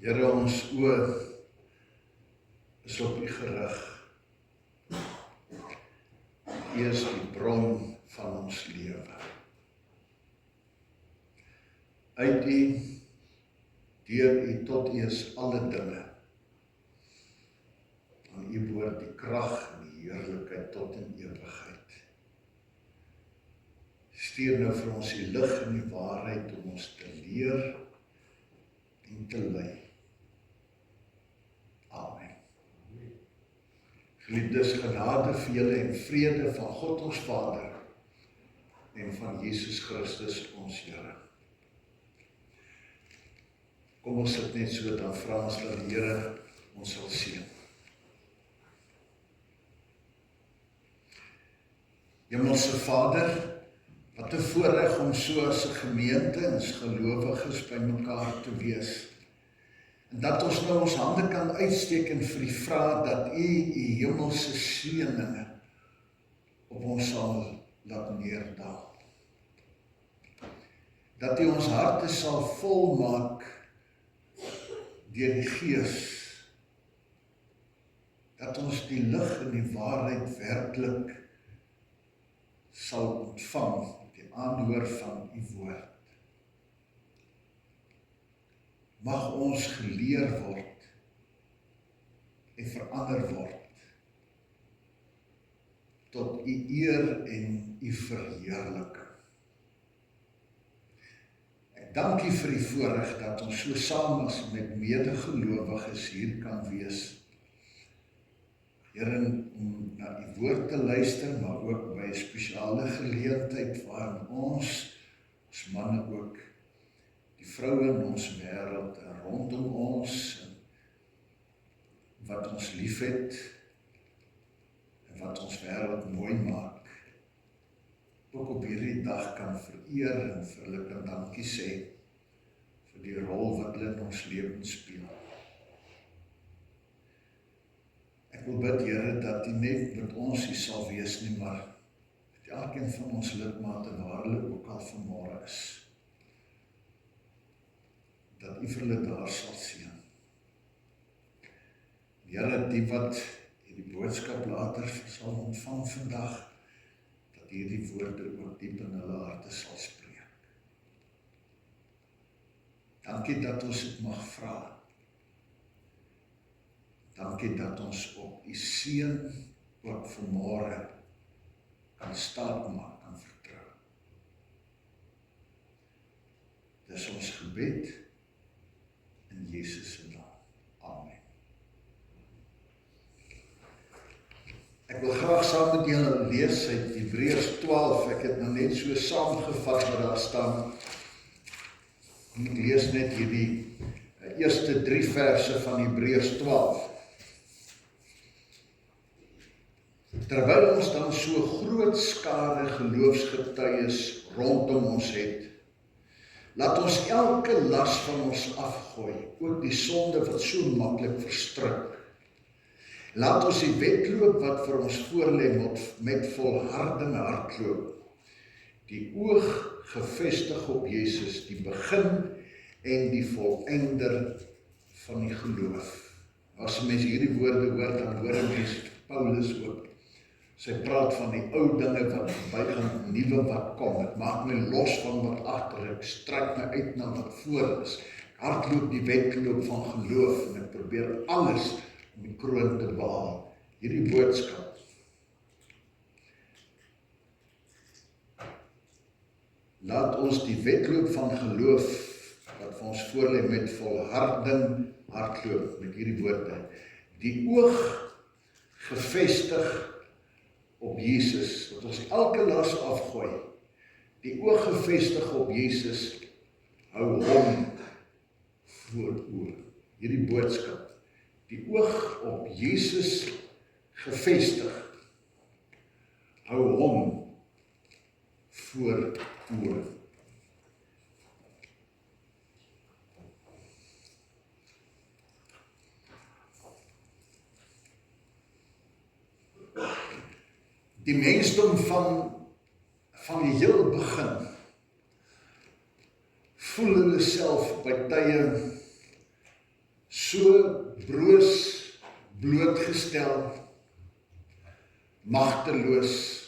Here, ons oë is op U gerig. U is die bron van ons lewe. Uit U, deur U, tot U is alle dinge. Aan U behoort die krag en die heerlikheid tot in ewigheid. Stuur nou vir ons die lig en die waarheid om ons te leer en te lei. Amen. Geliefdes, genade vir julle en vrede van God ons Vader en van Jesus Christus ons Here. Kom ons sit net so, dan vra ons dat die Here ons sal seën. Hemelse Vader, wat 'n voorreg om so as 'n gemeente en as gelowiges by mekaar te wees. En dat ons nou ons hande kan uitsteek en vir U vra dat U hemelse seëninge op ons sal laat neerdal. Dat U ons harte sal volmaak deur die Gees. Dat ons die lig en die waarheid werklik sal ontvang, die aanhoor van U woord. Mag ons geleer word en verander word tot U eer en U verheerliking. Ek dank U vir die voorreg dat ons so saam as met medegelowiges hier kan wees. Here, om na U woord te luister, maar ook by 'n spesiale geleentheid waarin ons manne ook die vroue in ons wêreld en rondom ons en wat ons liefhet en wat ons wêreld mooi maak, ook op hierdie dag kan vereer en vir hulle kan dankie sê vir die rol wat hulle in ons lewens speel. Ek wil bid, Here, dat U net met ons hier sal wees nie, maar met elkeen van ons lidmate waar hulle ook al vanmôre is. Dat U vir hulle daar sal seën. Here, die wat hierdie boodskap later sal ontvang vandag, dat hierdie woorde ook diep in hulle harte sal spreek. Dankie dat ons dit mag vra. Dankie dat ons op U seën ook vanmôre kan staatmaak, kan vertrou. Dis ons gebed in Jesus se naam. Amen. Ek wil graag saam met julle lees uit Hebreërs 12. Ek het nou net so saamgevat wat daar staan. Ek lees net hierdie eerste 3 verse van Hebreërs 12. Terwyl ons dan so groot skare geloofsgetuies rondom ons het, laat ons elke las van ons afgooi, ook die sonde wat so maklik verstrik. Laat ons die wedloop wat vir ons voorlê met volharding hardloop, die oog gefestig op Jesus, die begin en die volëinder van die geloof. As mense hierdie woorde hoor, dan hoor 'n mens Paulus ook. Sy praat van die ou dinge wat verbygaan, nuwe wat kom. Dit maak my los van wat agter, ek strek my uit na wat voor is. Ek hardloop die wedloop van geloof en ek probeer alles om die kroon te behaal. Hierdie boodskap. Laat ons die wedloop van geloof wat vir ons voorlê met volharding hardloop, met hierdie woorde. Die oog gefestig op Jesus, dat ons elke las afgooi, die oog gefestig op Jesus, hou hom voor oë. Hierdie boodskap, die oog op Jesus gefestig, hou hom voor oë. Die mensdom van die heel begin voel hulle self by tye so broos, blootgestel, magteloos.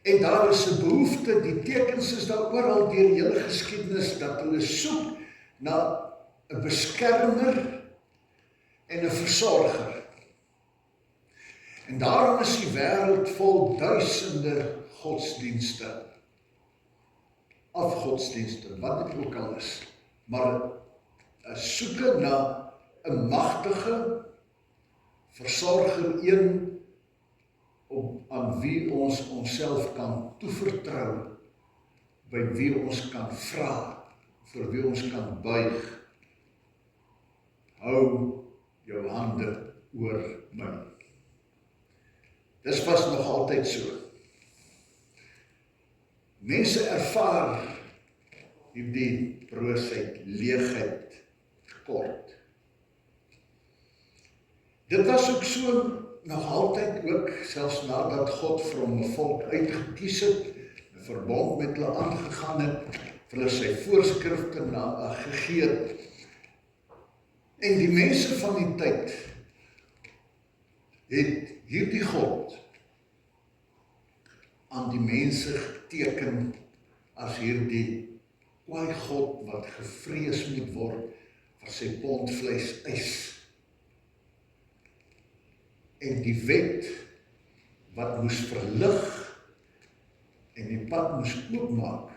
En daar is 'n behoefte, die tekens is daar oral deur die hele geskiedenis, dat hulle soek na 'n beskermer en 'n versorger. En daarom is die wêreld vol duisende godsdienste, afgodsdienste, wat dit ook al is, maar 'n soeke na 'n magtige versorger, een aan wie ons onsself kan toevertrou, by wie ons kan vra, vir wie ons kan buig. Hou jou hande oor my. Dis was nog altyd so. Mense ervaar hierdie broosheid, leegheid, tekort. Dit was ook so nog altyd ook, selfs nadat God vir hom 'n volk uitgekies het, 'n verbond met hulle aangegaan het, vir hulle sy voorskrifte gegee het. En die mense van die tyd het hierdie God aan die mense geteken as hierdie kwaai God wat gevrees moet word vir sy pond vleis eis. En die wet wat moes verlig en die pad moes oopmaak,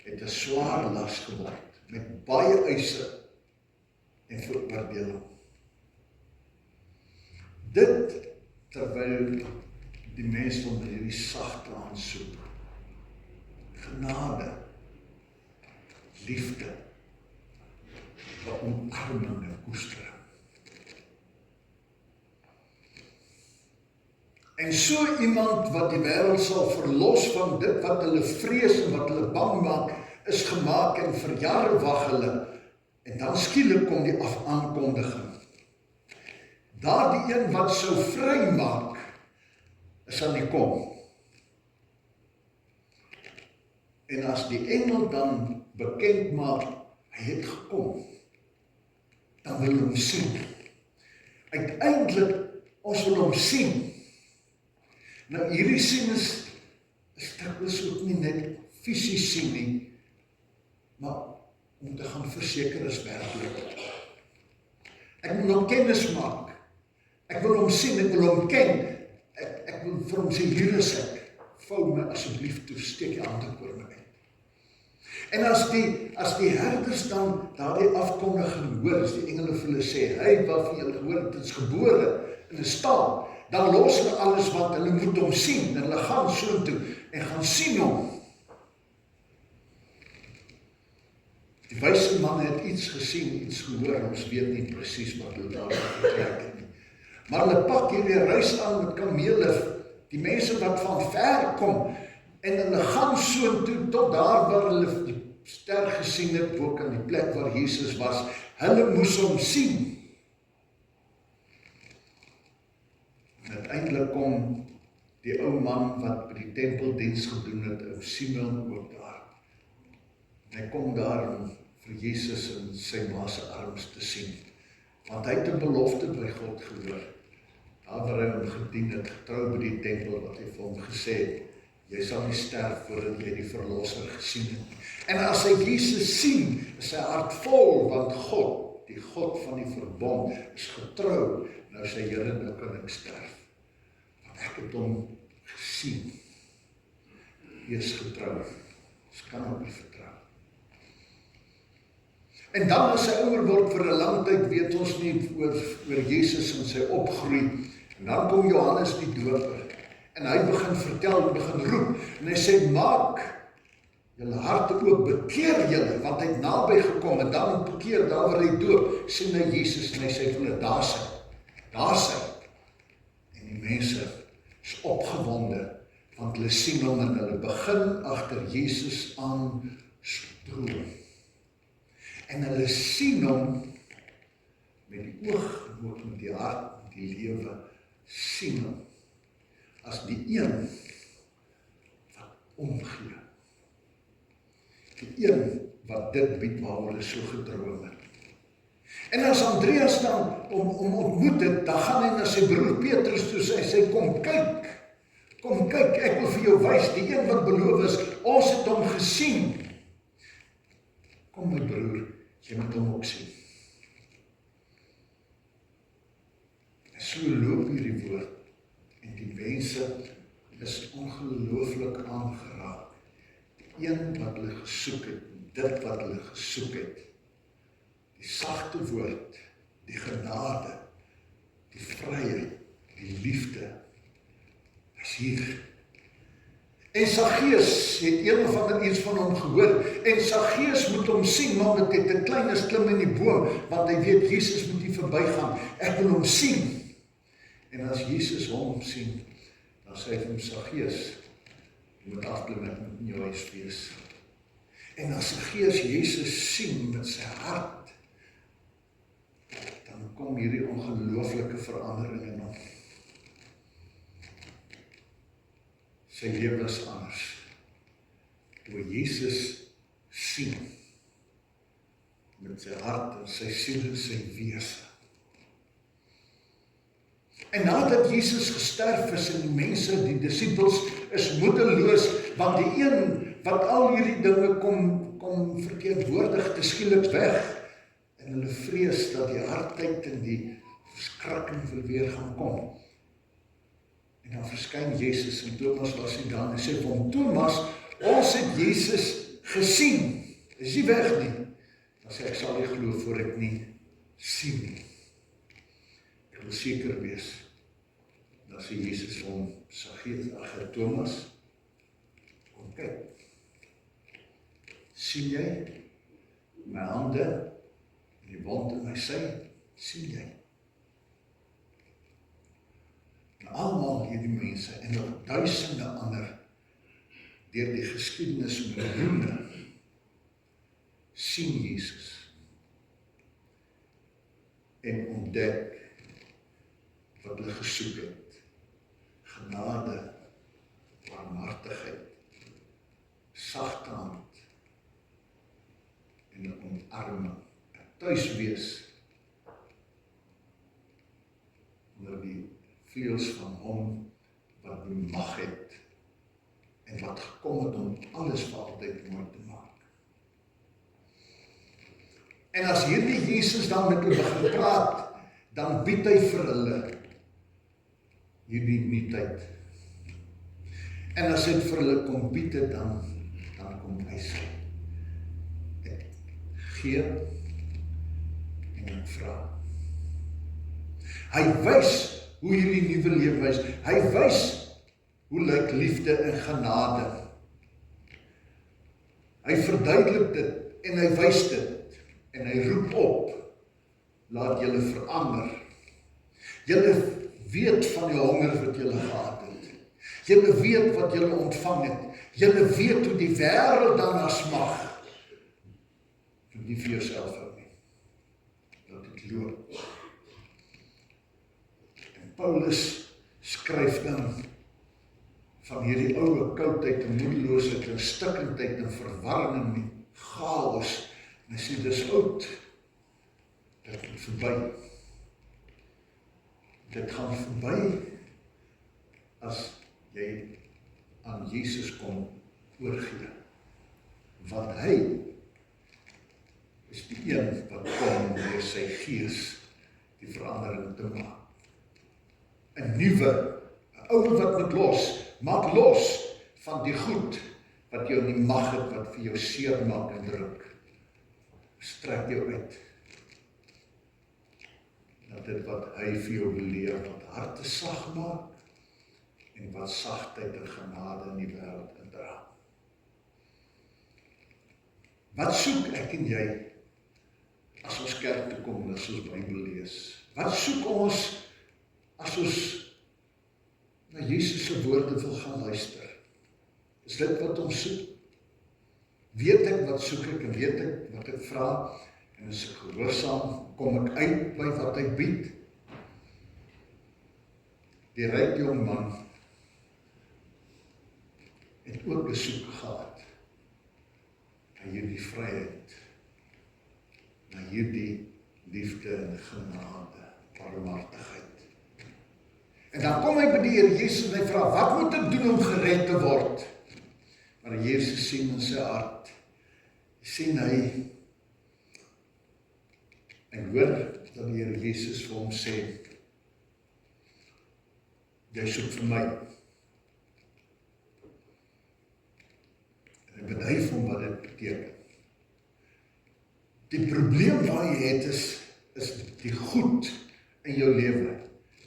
het 'n swaar las geword, met baie eise en veroordeling. Dit terwyl die mens onder hierdie sagte aansoek, genade, liefde, 'n omarming en koestering. En so iemand wat die wêreld sal verlos van dit wat hulle vrees en wat hulle bang maak, is gemaak en vir jare wag hulle. En dan skielik kom die aankondiging. Daardie een wat sou vry maak, is aan die kom. En as die engel dan bekend maak, hy het gekom, dan wil hom sien. Uiteindelik, ons wil hom sien. Nou hierdie sien is dikwels ook nie net fisies sien nie, maar om te gaan verseker is werklik. Ek wil hom kennis maak. Ek wil hom sien, ek wil hom ken. Ek wil vir hom sê, hier is ek. Vou my asseblief toe, steek jy hand oor my uit. En as die herders dan daardie afkondiging hoor, as die engele vir hulle sê, hy waarvan julle gehoor het, is gebore in 'n stal, dan los hulle alles wat hulle moet hom sien, en hulle gaan soontoe en gaan sien hom. Die wyse manne het iets gesien, iets gehoor, ons weet nie presies wat hulle daar getrek het nie. Maar hulle pak hierdie reis aan met kamele, die mense wat van ver kom, en hulle gaan soontoe tot daar waar hulle die ster gesien het, ook aan die plek waar Jesus was. Hulle moes hom sien. En uiteindelik kom die ou man wat by die tempeldiens gedoen het, ou Simeon ook daar. En hy kom daar om vir Jesus in sy ma se arms te sien. Want hy het 'n belofte by God gehoor. Daar waar hy hom gedien het, getrou by die tempel, wat hy vir hom gesê het, jy sal nie sterf voordat jy die verlosser gesien het. En as hy Jesus sien, is sy hart vol, want God, die God van die verbond, is getrou. Nou sê Here, nou kan ek sterf. Want ek het hom gesien. Hy is getrou. Ons kan hom nie vertrou. En dan as hy ouer word vir 'n lang tyd, weet ons nie oor Jesus en sy opgroei. En dan kom Johannes die Doper. En hy begin vertel, begin roep. En hy sê, maak julle harte oop, bekeer julle, want hy het naby gekom. En dan bekeer, daar waar hy doop, sien hy Jesus en hy sê vir hulle, daar sy. Daar sy. En die mense is opgewonde, want hulle sien hom en hulle begin agter Jesus aan stroom. En hulle sien hom met die oog en ook met die hart, met die lewe, sien hom as die een wat omgee. Die een wat dit bied waar hulle so gedroom het. En as Andreas dan om ontmoet het, dan gaan hy na sy broer Petrus toe en sê, kom kyk, ek wil vir jou wys, die een wat beloof is, ons het hom gesien. Kom my broer, jy moet hom ook sien. En so loop hierdie woord, en die mense is ongelooflik aangeraak. Die een wat hulle gesoek het, dit wat hulle gesoek het, die sagte woord, die genade, die vryheid, die liefde, is hier. En Saggeus het een of ander iets van hom gehoor, en Saggeus moet hom sien, maar met dit 'n klein klim in die boom, want hy weet, Jesus moet nie verbygaan, ek wil hom sien. En as Jesus hom sien, dan sê hy vir hom, Saggeus, jy moet afklim, ek moet in jou huis wees. En as Saggeus Jesus sien met sy hart, dan kom hierdie ongelooflike verandering in hom. Sy lewe is anders. Toe Jesus sien, met sy hart en sy siel en sy wese. En nadat Jesus gesterf is en die mense, die disippels, is moedeloos, want die een wat al hierdie dinge kom verteenwoordig, het skielik weg. En hulle vrees dat die hardheid en die verskrikking wil weer gaan kom. En dan verskyn Jesus en Thomas was nie dan en sê vir hom, Thomas, ons het Jesus gesien. Is nie weg nie. Dan sê ek sal nie glo voor ek nie sien nie. Ek wil seker wees. Dan sê Jesus vir hom, Saggeus, Thomas, kom kyk. Sien jy my hande en die wond in my sy? Sien jy? En almal hierdie mense en nog duisende ander deur die geskiedenis miljoene sien Jesus en ontdek wat hulle gesoek het. Genade, barmhartigheid, sagte hand en 'n omarming, 'n tuiswees onder die vleuels van hom wat die mag het en wat gekom het om alles vir altyd mooi te maak. En as hierdie Jesus dan met hulle begin praat, dan bied hy vir hulle hierdie nuutheid. En as hy vir hulle kom bied het, dan kom hy sê, ek gee en ek vra. Hy wys hoe hierdie nuwe lewe is. Hy wys hoe lyk liefde en genade. Hy verduidelik dit en hy wys dit en hy roep op, laat julle verander. Julle weet van die honger wat julle gehad het. Julle weet wat julle ontvang het. Julle weet hoe die wêreld daarna smag. Doe nie vir jouself hou nie. Laat dit loop. En Paulus skryf dan van hierdie oue koudheid en moedeloosheid en stikkendheid en verwarring en chaos. En hy sê, dis oud. Dit gaan verby. Dit gaan verby as jy aan Jesus kom oorgee. Want hy is die een wat kom deur sy gees die verandering te maak. 'n nuwe, 'n ou wat moet los, maak los van die goed wat jou nie mag het, wat vir jou seer maak en druk. Strek jou uit. Dat dit wat hy vir jou wil leer, wat harte sag maak, en wat sagtheid en genade in die wêreld indra. Wat soek ek en jy, as ons kerk toe kom, en as ons Bybel lees? Wat soek ons, as ons na Jesus se woorde wil gaan luister? Is dit wat ons soek? Weet ek wat soek ek, en weet ek wat ek vra, en as ek gehoorsaam, kom ek uit by wat hy bied? Die ryk jong man het ook 'n soek gehad na hierdie vryheid, na hierdie liefde en genade, barmhartigheid. En dan kom hy by die Here Jesus en hy vra, wat moet ek doen om gered te word? Maar Jesus sien in sy hart, sien hy, en hoor dat die Here Jesus vir hom sê, jy soek vir my. En hy beduif hom wat dit beteken. Die probleem wat jy het is die goed in jou lewe.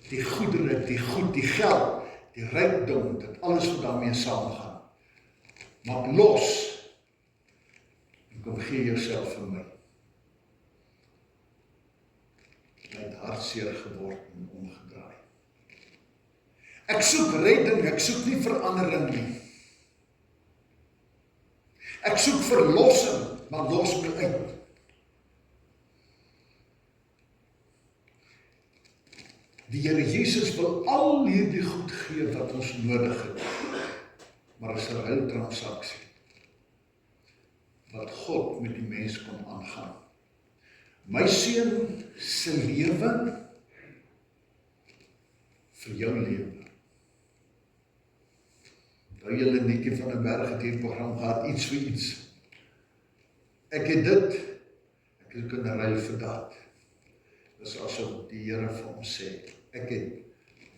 Die goedere, die goed, die geld, die rykdom, dit alles wat daarmee saamgaan. Maak los en kom gee jouself vir my. Hy het hartseer geword en omgedraai. Ek soek redding, ek soek nie verandering nie. Ek soek verlossing, maar los my uit. Die Here Jesus wil al hierdie goed gee wat ons nodig het. Maar is 'n ruiltransaksie wat God met die mens kom aangaan. My seun se lewe vir jou lewe. Nou julle Netjie van 'n Berg het hier program gehad, iets vir iets. Ek het dit, ek het kan ruil vir dat. Dis asof die Here vir hom sê, ek het 'n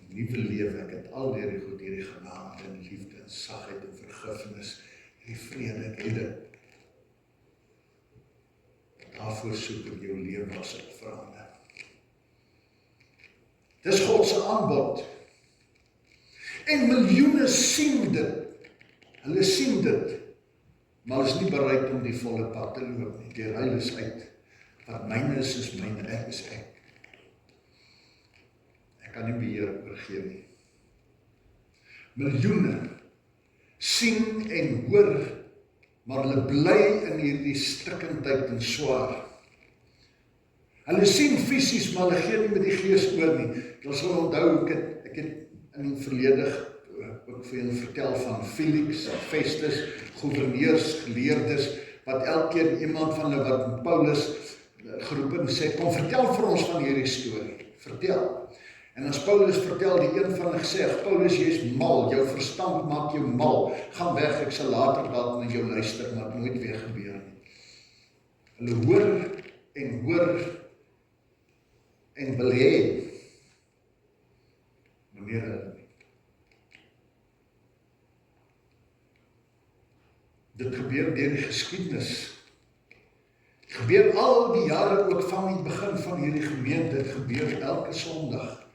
nuwe lewe, ek het al hierdie goed, hierdie genade en liefde en sagheid en vergifnis, hierdie vrede, ek het dit. Daarvoor soek ek jou lewe as ek verander. Dis God se aanbod. En miljoene sien dit. Hulle sien dit. Maar hulle is nie bereid om die volle pad te loop nie. Die ruil is uit. Wat myne is myne, ek is ek. Ek kan nie beheer oorgee nie. Miljoene sien en hoor, maar hulle bly in hierdie stikkendheid en swaar. Hulle sien fisies, maar hulle gee nie met die gees oor nie. Ons sal onthou, ek het in die verlede ook vir julle vertel van Felix, Festus, gouverneurs, geleerdes, wat elkeen iemand van hulle wat Paulus geroep en sê, kom vertel vir ons van hierdie storie, vertel. En as Paulus vertel, die een van hulle gesê, Paulus, jy is mal, jou verstand maak jou mal, gaan weg, ek sal later dalk na jou luister, maar het nooit weer gebeur nie. Hulle hoor en wil hê, wanneer hulle nie. Dit gebeur deur die geskiedenis. Dit gebeur al die jare ook van die begin van hierdie gemeente, dit gebeur elke Sondag.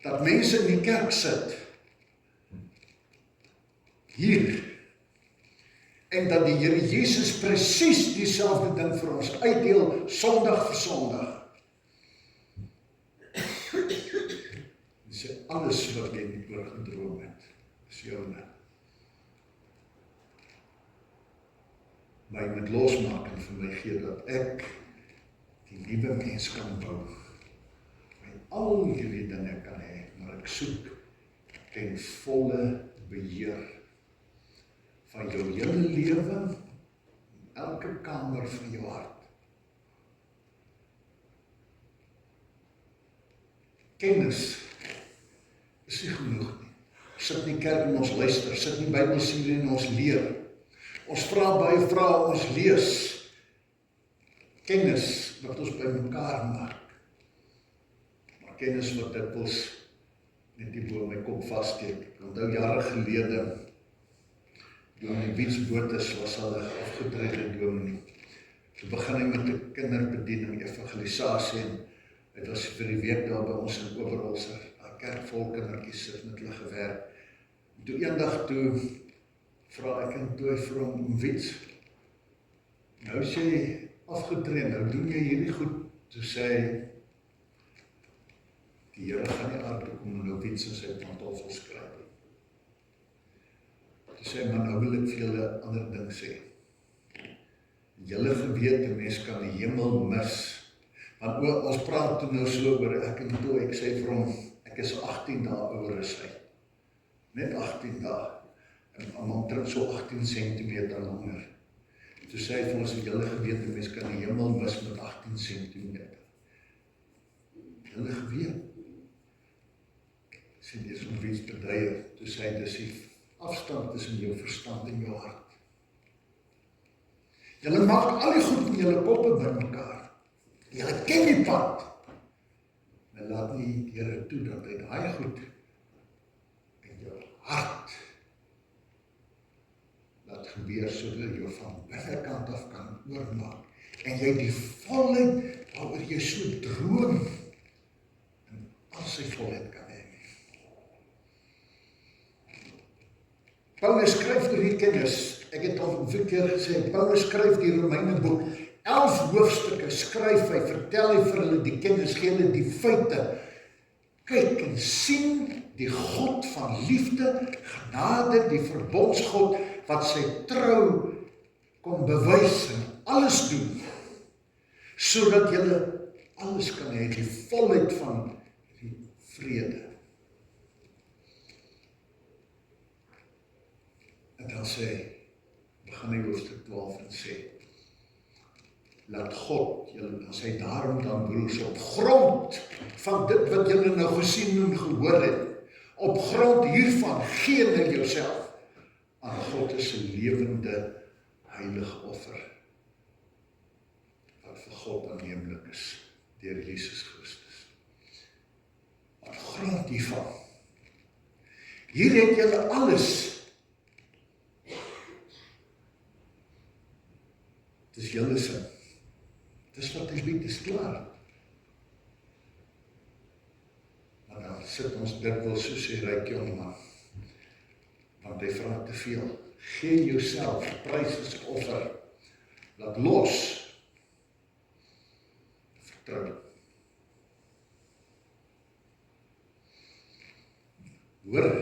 Dat mense in die kerk sit, hier, en dat die Here Jesus presies dieselfde ding vir ons uitdeel, Sondag vir Sondag. En sê, alles wat jy nie oorgedroom het, is joune. My met losmaak en vir my gee dat ek die nuwe mens kan bou. Al hierdie dinge kan hê, maar ek soek ten volle beheer van jou hele lewe, elke kamer van jou hart. Kennis is nie genoeg nie. Sit nie kerk en ons luister, sit nie Bybelstudie en ons leer. Ons vra baie vrae, ons lees. Kennis wat ons by mekaar maak. Kennis wat dikwels net die bo my kop vassteek. Ek onthou jare gelede, Dominee Wietsbotes was al 'n afgetrede dominee. So begin hy met 'n kinderbediening, evangelisasie, en dit was vir die week daar by ons in Oberholzer, 'n kerk vol kindertjies sit met hulle gewerk. En toe eendag toe vra ek en toe hy vir hom, Wiets, nou is jy afgetree, nou doen jy hierdie goed, toe sê hy, die Here gaan nie aarde kom en nou iets in sy pantoffel skryf. Toe sê, maar nou wil ek vir julle ander ding sê. Julle geweet, 'n mens kan die hemel mis. Want ons praat toe nou so oor ek en toe, ek sê vir hom, ek is 18 dae ouer as hy. Net 18 dae. En omtrent so 18 centimeter langer. Toe sê hy vir ons, julle geweet, 'n mens kan die hemel mis met 18 centimeter. julle geweet. Sien, dis om iets beduie, toe sê hy, dis die afstand tussen jou verstand en jou hart. Julle maak al die goed in julle koppe by mekaar. Julle ken die pad. En laat nie die Here toe dat hy daai goed in jou hart laat gebeur, sodat jy van binnekant af kan oormaak. En jy die volheid waaroor jy so droom en al sy volheid kan hê. Paulus skryf oor die kennis. Ek het al 'n keer gesê, Paulus skryf die Romeine boek, 11 hoofstukke skryf hy, vertel hy vir hulle die kennis, gee hulle die feite. Kyk en sien die God van liefde, genade, die verbondsgod, wat sy trou kom bewys en alles doen, sodat julle alles kan hê, die volheid van die vrede. En dan sê, begin hy hoofstuk 12 en sê, laat God julle, dan sê daarom dan broers, op grond van dit wat julle nou gesien en gehoor het, op grond hiervan gee nou jouself aan God is 'n lewende heilige offer, wat vir God aanneemlik is, deur Jesus Christus. Op grond hiervan, hier het julle alles. Dis julle sin. Dis wat hy bied, is klaar. Maar dan sit ons dikwels soos die ryk jongman, want hy vra te veel. Gee jouself, prys as offer. Laat los. Vertrou. Hoor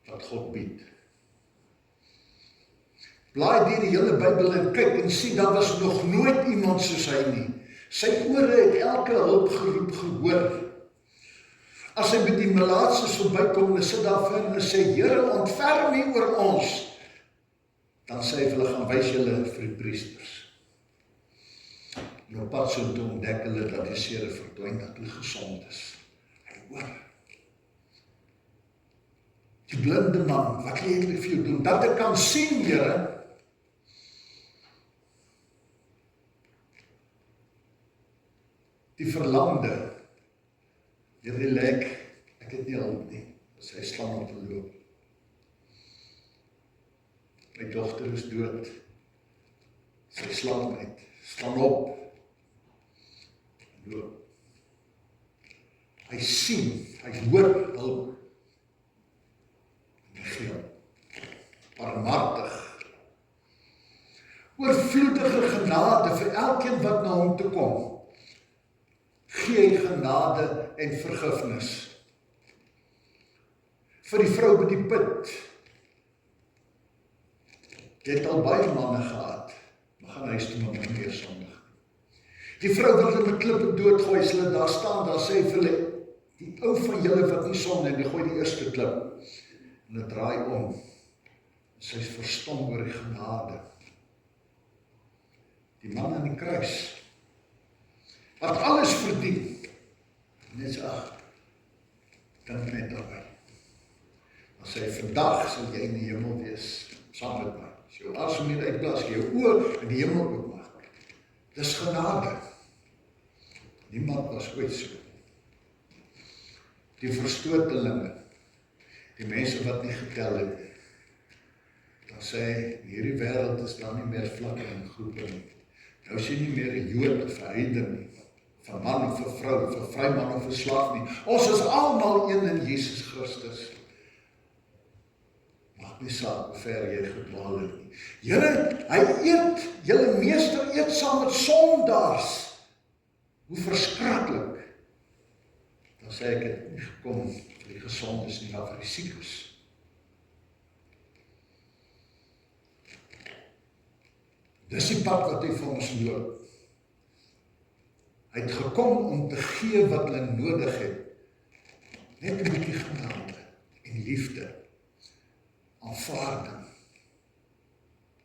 wat God bied. Blaai deur die hele Bybel en kyk en sien, daar was nog nooit iemand soos hy nie. Sy ore het elke hulpgeroep gehoor. As hy met die melaatses verbykom, dan sit daar vir en sê, Here, ontferm nie oor ons. Dan sê hy, hulle gaan wys julle vir die priesters. En op pad so toe ontdek hulle dat die sere verdwyn, dat hulle gesond is. Hy hoor. Die blinde man, wat wil jy vir jou doen? Dat ek kan sien, Here. Die verlamde, die lek, ek het nie hulp nie, sy slaan op te loop. My dogter is dood, sy slaan uit, staan op, loop. Hy sien, hy hoor hulp, en hy gee hulp. Barmhartig, oorvloedige genade vir elkeen wat na hom toe kom. Gee genade en vergifnis. Vir die vrou by die put. Jy het al baie manne gehad, maar gaan huis toe met meer sondig. Die vrou wat hulle met klippe doodgooi, as hulle daar staan, daar sê vir hulle, die ou van julle wat nie sonde, en die gooi die eerste klip, en hulle draai om, sy is verstom oor die genade. Die man aan die kruis, wat alles verdien, net sê, dink net daarby. Dan sê hy, vandag sal jy in die hemel wees, saam met my. As jou asem hier uitblaas, jou oor in die hemel oopmaak. Dis genade. Niemand was ooit so. Die verstotelinge, die mense wat nie getel het, dan sê hy, in hierdie wêreld is daar nie meer vlakke en groepe nie. Nou is jy nie meer 'n Jood of 'n heiden nie, van man of vir vrou, vir vryman of vir slaaf nie. Ons is almal een in Jesus Christus. Maak nie saak hoe ver jy gedwaal het nie. Here, hy eet, julle meester eet saam met sondaars. Hoe verskriklik. Dan sê ek het nie gekom vir die gesondes nie, maar vir die siekes. Dis die pad wat hy vir ons loop. Hy het gekom om te gee wat hulle nodig het. Net 'n bietjie genade en liefde, aanvaarding.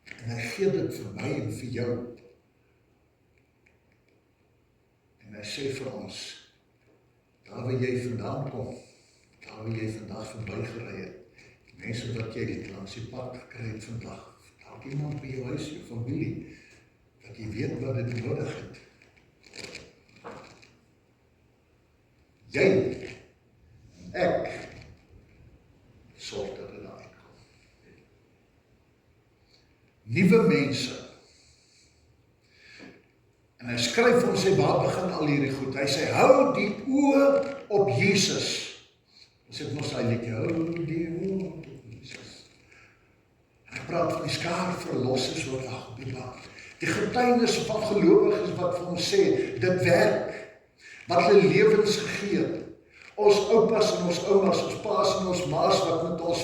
En hy gee dit vir my en vir jou. En hy sê vir ons, daar waar jy vandaan kom, daar waar jy vandag verbygery het, die mense wat jy langs die pad gekry het vandag, dalk iemand by jou huis, jou familie, dat jy weet wat dit nodig het. Jy, ek, sorg dat dit daar uitkom. Nuwe mense. En hy skryf vir ons, waar begin al hierdie goed? Hy sê, hou die oë op Jesus. Ons het mos hy liedjie, hou die oë op Jesus. Hy praat van die skaar verlossers wat wag op die bank. Die getuienis van gelowiges wat vir ons sê, dit werk. Wat hulle lewens gegee het. Ons oupas en ons oumas, ons paas en ons maas wat met ons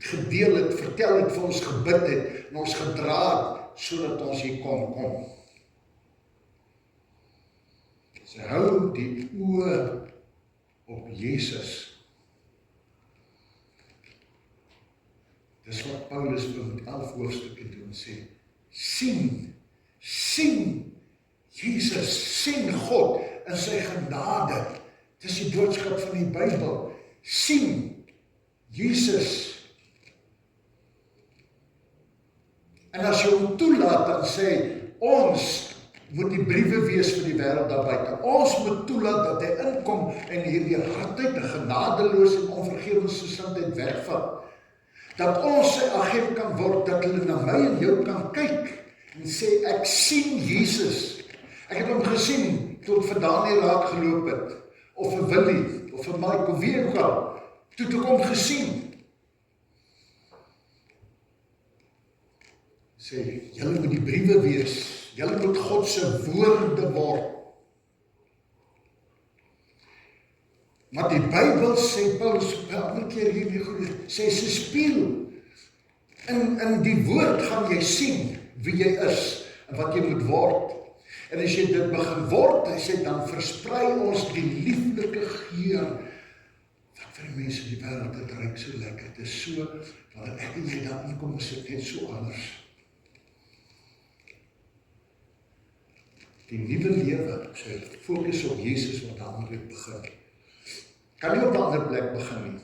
gedeel het, vertel het, vir ons gebid het, en ons gedra het, sodat ons hier kon kom. Sy hou die oë op Jesus. Dis wat Paulus met 11 hoofstukke doen, sê, sien Jesus, sien God in sy genade. Dis die boodskap van die Bybel. Sien Jesus. En as jy hom toelaat, dan sê, ons moet die briewe wees vir die wêreld daar buite. Ons moet toelaat dat hy inkom en hierdie hardheid, 'n genadeloos en onvergewensgesindheid wegvat. Dat ons sy agent kan word, dat hulle na my en jou kan kyk en sê, ek sien Jesus. Ek het hom gesien toe ek vir Daniel raak geloop het, of vir Willie, of vir Mike, of wie ook al, toe ek hom gesien. Sê, julle moet die briewe wees, julle moet God se woorde word. Maar die Bybel sê, Paulus, elke keer hierdie goede, sê, sy spieël. In die woord gaan jy sien wie jy is, en wat jy moet word. En as jy dit begin word, hy sê, dan versprei ons die lieflike geur, wat vir die mense in die wêreld, dit ruik so lekker, dit is so, wanneer ek en jy daar inkom, is dit net so anders. Die nuwe lewe, sê, fokus op Jesus, wat daar moet begin. Kan nie op 'n ander plek begin nie.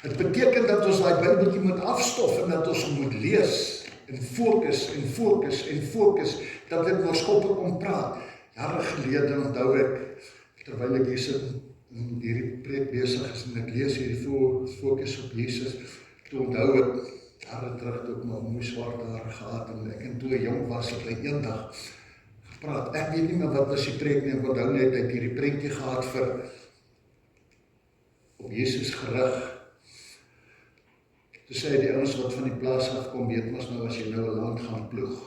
Het beteken dat ons daai Bybeltjie moet afstof, en dat ons moet lees, en fokus, en fokus, en fokus, dat dit oor skoppe kom praat. Jare gelede onthou ek, terwyl ek hier sit, en hierdie preek besig is, en ek lees hierdie fokus op Jesus, toe onthou ek, jare terug, toe ek my mooi swart hare gehad, en ek en toe jong was, het hy eendag gepraat. Ek weet nie meer wat was die preek nie, ek onthou net, ek hierdie prentjie gehad vir op Jesus gerig. Toe sê hy, die ouens wat van die plaas afkom, weet mos nou, as jy nou 'n land gaan ploeg,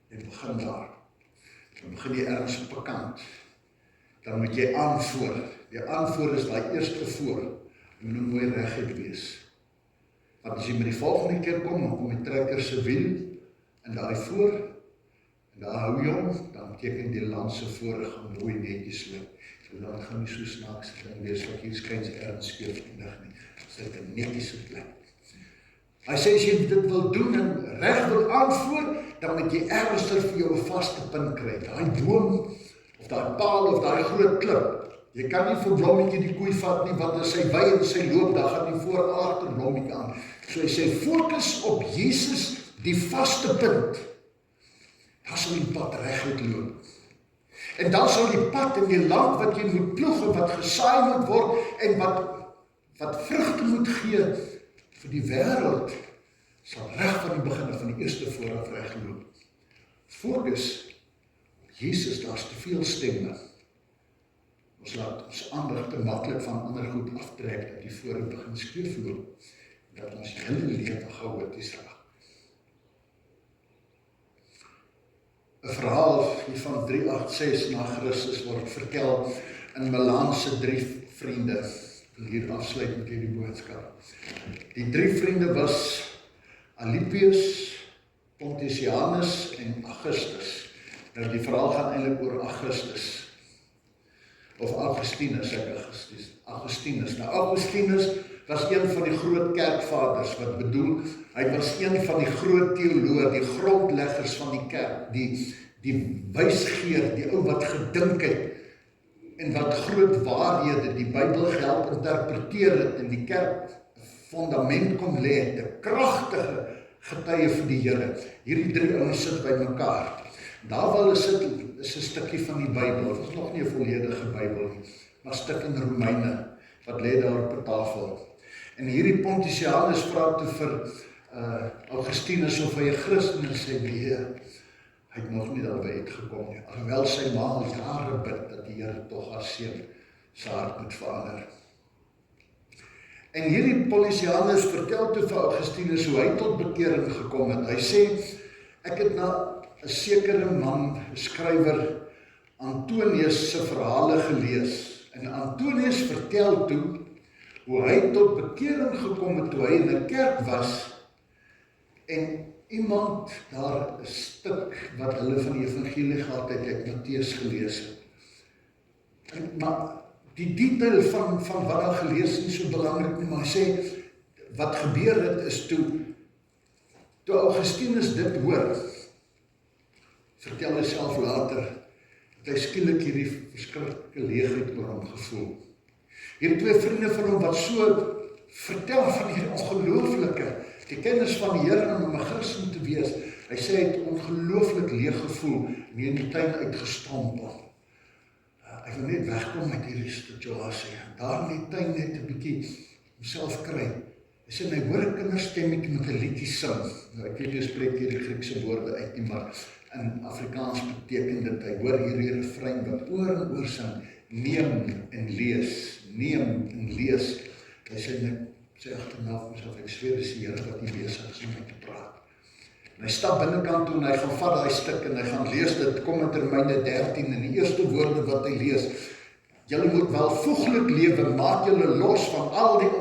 en begin daar, dan begin jy ergens op 'n kant, dan moet jy aanvoer. Die aanvoer is daai eerste voor, jy moet mooi reguit wees. Want as jy met die volgende keer kom, dan kom die trekker se wiel, en daai voor, en daar hou jy hom, dan beteken die land se voor gaan mooi netjies loop. Die land gaan nie so snaaks ding wees, wat hier skyn sy ergens skeef eindig nie. Dit is 'n netjiese plek. Hy sê, as jy dit wil doen en reg wil aanvoer, dan moet jy ergens vir jou 'n vaste punt kry. Daai boom, of daai paal, of daai groot klip. Jy kan nie vir Blommetjie die koei vat nie, want as hy wy en sy loop, dan gaan die voor en agter Blommetjie aan. So hy sê, fokus op Jesus, die vaste punt. Dan sal die pad reguit loop. En dan sal die pad in die land wat jy moet ploeg, en wat gesaai moet word, en wat vrugte moet gee vir die wêreld, sal reg van die begin van die eerste vooraf regloop. Fokus op Jesus, daar's te veel stemme. Ons laat ons aandag te maklik van ander goed aftrek, dat die voor begin skeefloop, dat ons hele lewe chaoties raak. 'n verhaal van 386 na Christus word vertel in Milaan se 3 vriende. Ek wil hier afsluit met hierdie boodskap. Die 3 vriende was Alypius, Pontitianus en Augustus. Nou die verhaal gaan eintlik oor Augustus. Of Augustinus, Augustinus. Nou Augustinus was een van die groot kerkvaders, wat bedoel, hy was een van die groot teoloë, die grondleggers van die kerk, die wysgeer, die ou wat gedink het, en wat groot waarhede die Bybel gehelp interpreteer het en die kerk fondament kom lê het, 'n kragtige getuie vir die Here. Hierdie drie ouens sit by mekaar. Daar wel is 'n stukkie van die Bybel, dit is nog nie 'n volledige Bybel nie, maar 'n stuk in Romeine, wat lê daar op 'n tafel. En hierdie Pontianus vra toe vir Augustinus of hy 'n Christen is, sê nee, hy het nog nie daarby uitgekom nie, alhoewel sy ma al jare bid dat die Here tog haar seun se hart moet verander. En hierdie Pontianus vertel toe vir Augustinus hoe hy tot bekering gekom het. Hy sê, ek het na 'n sekere man, 'n skrywer, Antonius se verhale gelees. En Antonius vertel toe hoe hy tot bekering gekom het toe hy in 'n kerk was en iemand daar 'n stuk wat hulle van die evangelie gehad het, uit Matteus gelees het. Maar die detail van wat daar gelees is nie so belangrik nie, maar hy sê, wat gebeur het is toe Augustinus dit hoor, vertel hy self later, dat hy skielik hierdie verskriklike leegheid oor hom gevoel. Hier twee vriende van hom wat so vertel van hierdie ongelooflike, die kennis van die Here en om 'n Christen te wees. Hy sê hy het ongelooflik leeg gevoel en in die tuin uitgestompel. Ek wil net wegkom met hierdie situasie. Daar in die tuin net 'n bietjie homself kry. Hy sê, hy hoor 'n kinderstemmetjie met 'n liedjie sing. Nou, ek weet nie spreek hierdie Griekse woorde uit nie, maar in Afrikaans beteken dit, hy hoor hierdie refrein wat oor en oor sing, neem en lees, neem en lees. Hy sê, ek sê agterna vir myself, ek sweer dis die Here wat hier besig is om met te praat. En hy stap binnekant toe en hy gaan vat daai stuk en hy gaan lees dit, kom in Romeine 13 en die eerste woorde wat hy lees, julle moet welvoeglik lewe, maak julle los van al die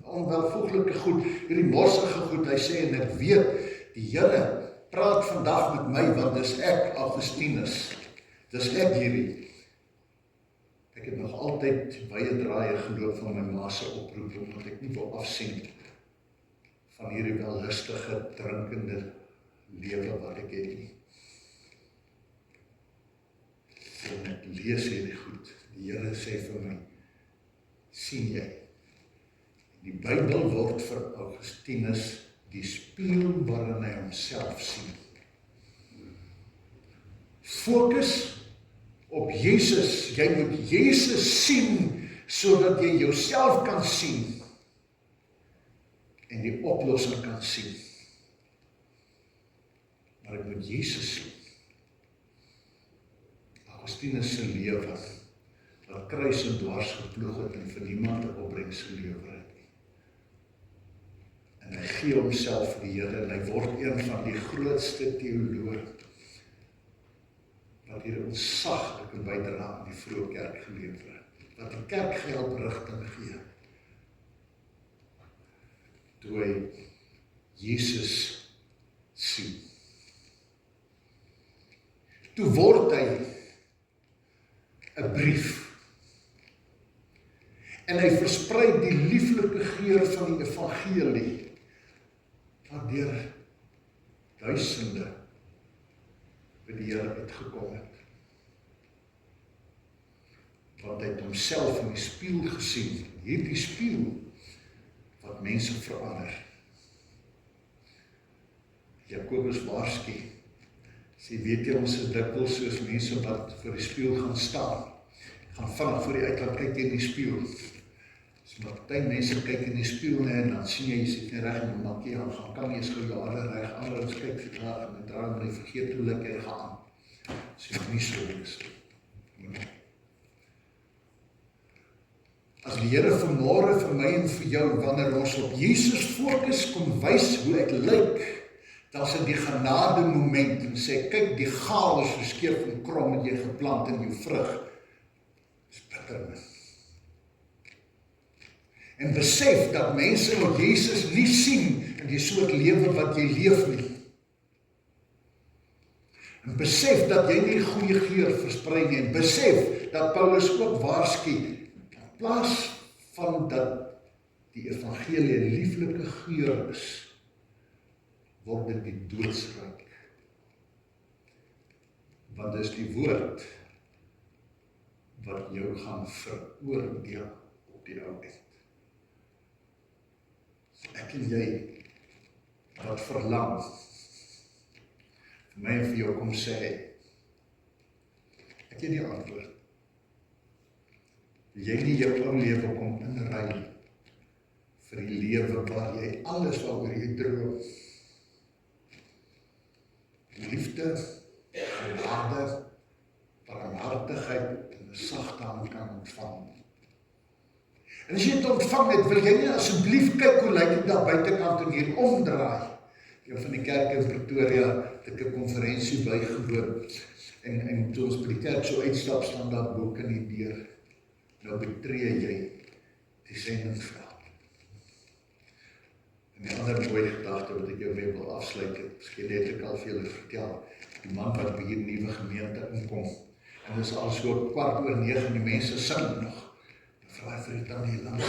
onwelvoeglike goed, hierdie morsige goed. Hy sê, en ek weet, die Here praat vandag met my, want dis ek, Augustinus, dis ek hierdie. Ek het nog altyd baie draaie geloop van my ma se oproep, omdat ek nie wil afsien van hierdie wellustige, drinkende lewe wat ek het nie. En ek lees hierdie goed. Die Here sê vir my, sien jy, die Bybel word vir Augustinus die spieël waarin hy homself sien. Fokus op Jesus. Jy moet Jesus sien, sodat jy jouself kan sien en die oplossing kan sien. Maar ek moet Jesus sien. Augustinus se lewe, wat kruis en dwars geploeg het en vir niemand 'n opbrengs gelewer het nie. En hy gee homself vir die Here en hy word een van die grootste teoloë wat hier 'n onsaglike bydrae aan die vroeë kerk gelewer het, wat die kerk gehelp rigting gee, toe hy Jesus sien. Toe word hy 'n brief en hy versprei die lieflike geur van die evangelie, wat deur duisende by die Here uitgekom het. Want hy het homself in die spieël gesien, hierdie spieël wat mense verander. Jakobus waarsku, sê, weet jy, ons is dikwels soos mense wat voor die spieël gaan staan, gaan vinnig voor die uitkant kyk in die spieël. So maar party mense kyk in die spieël en dan sien jy sit nie reg en dan gaan kan jy eens gou jou hare reg, anders kyk vir daar en draai maar die vergeet hoe lyk hy gaan. So nie so is. As die Here vanmôre vir my en vir jou, wanneer ons op Jesus fokus, kom wys hoe ek lyk, dan is dit die genade moment en sê, kyk die gaal is verskeef en krom het jy geplant in jou vrug. Dis bitternis. En besef dat mense wat Jesus nie sien in die soort lewe wat jy leef nie. En besef dat jy nie goeie geur versprei nie. En besef dat Paulus ook waarsku, in plaas van dat die evangelie 'n lieflike geur is, word dit die doodsryk. Want dis die woord wat jou gaan veroordeel op die ou end. Ek en jy, wat verlang, vir my en vir jou kom sê, ek het die antwoord. Wil jy nie jou ou lewe kom inruil vir die lewe waar jy alles waaroor jy droom, liefde, genade, barmhartigheid en 'n sagte hand kan ontvang. En as jy het ontvang het, wil jy nie asseblief kyk hoe lyk dit daar buitekant en hier omdraai. Een van die kerke in Pretoria het ek 'n konferensie bygewoon en toe ons by die kerk so uitstap, staan daar boek in die deur. Nou betree jy die sendingsveld. En die ander mooie gedagte wat ek jou mee wil afsluit het, miskien het ek al vir julle vertel, die man wat by hier nuwe gemeente inkom, en dis al so 8:15 die mense sing nog. Dan vra hy vir die tannie langs,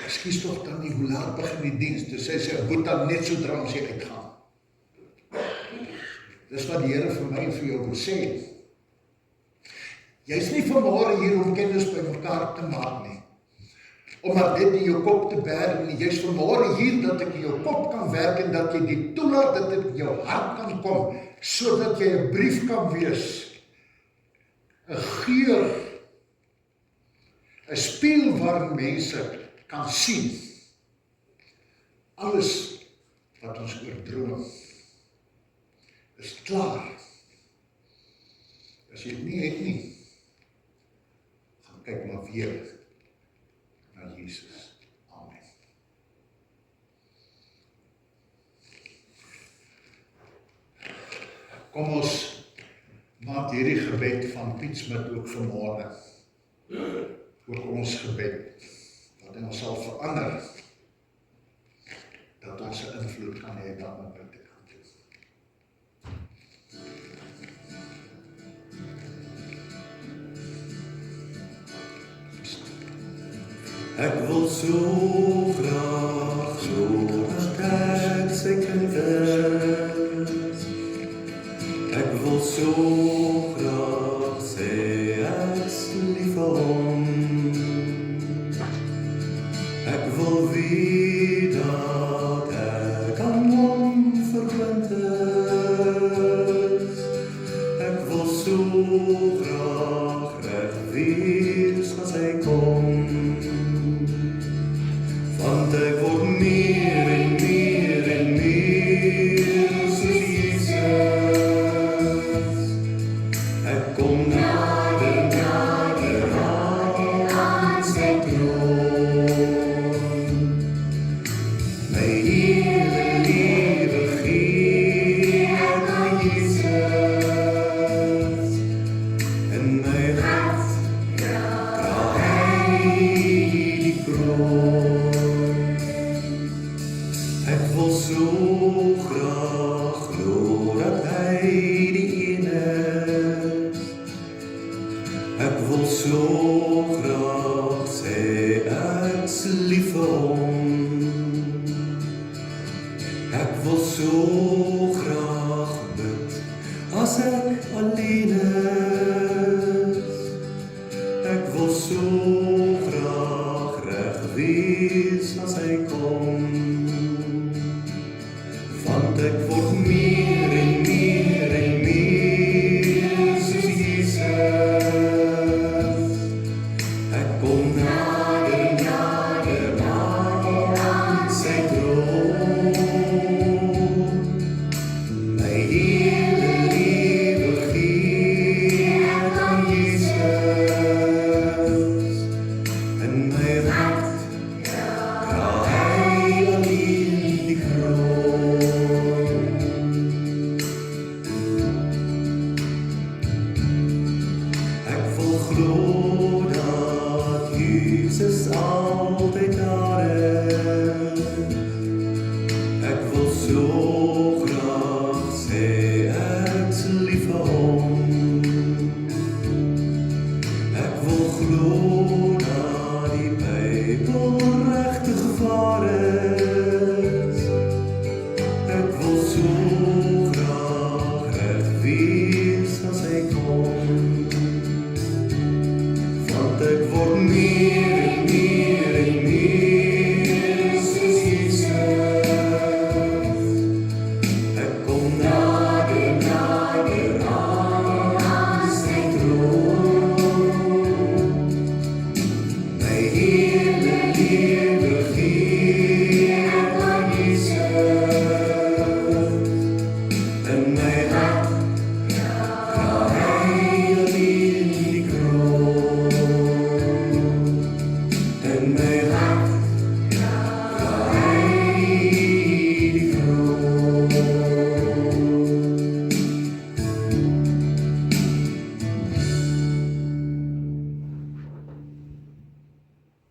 ekskuus tog tannie, hoe laat begin die diens? Toe sê sy, boeta net sodra ons hier uitgaan. Dis wat die Here vir my en vir jou wil sê. Jy's nie vanmôre hier om kennis by mekaar te maak nie, om maar dit in jou kop te berg nie. Jy's vanmôre hier dat ek in jou kop kan werk en dat jy die toelaat dat dit in jou hart kan kom, sodat jy 'n brief kan wees, 'n geur, 'n spieël waar mense kan sien alles wat ons oordroom is klaar. As jy dit nie het nie, gaan kyk maar weer na Jesus. Amen. Kom ons maak hierdie gebed van Piet Smit ook vanmôre, ook ons gebed, dat ons sal verander, dat ons 'n invloed kan hê dan na buitekant toe. Ek wil so graag glo dat ek sy kind is. Ek wil so graag sê ek's lief vir hom. Ek wil weet dat ek aan hom verbind is. Ek wil so graag reg wees as hy kom. Want ek word meer en meer en meer soos Jesus. Ek kom nader, nader aan sy troon. My hele lewe gee ek aan Jesus. En my hart dra hy die kroon. Ek wil so graag glo dat hy die een is. Ek wil so graag sê ek's lief vir hom. Ek wil so graag bid as ek alleen is. Ek wil so graag reg wees as hy kom. Want ek word meer en meer en meer soos Jesus. Ek kom nader, nader aan sy troon. My hele lewe gee ek aan Jesus. En my hart dra hy alleen die kroon. Ek wil glo dat Jesus altyd daar is. Ek wil so graag sê ek's lief vir hom. Ek wil glo dat die Bybel regtig waar is. Ek wil so graag reg wees as hy kom. ek word meer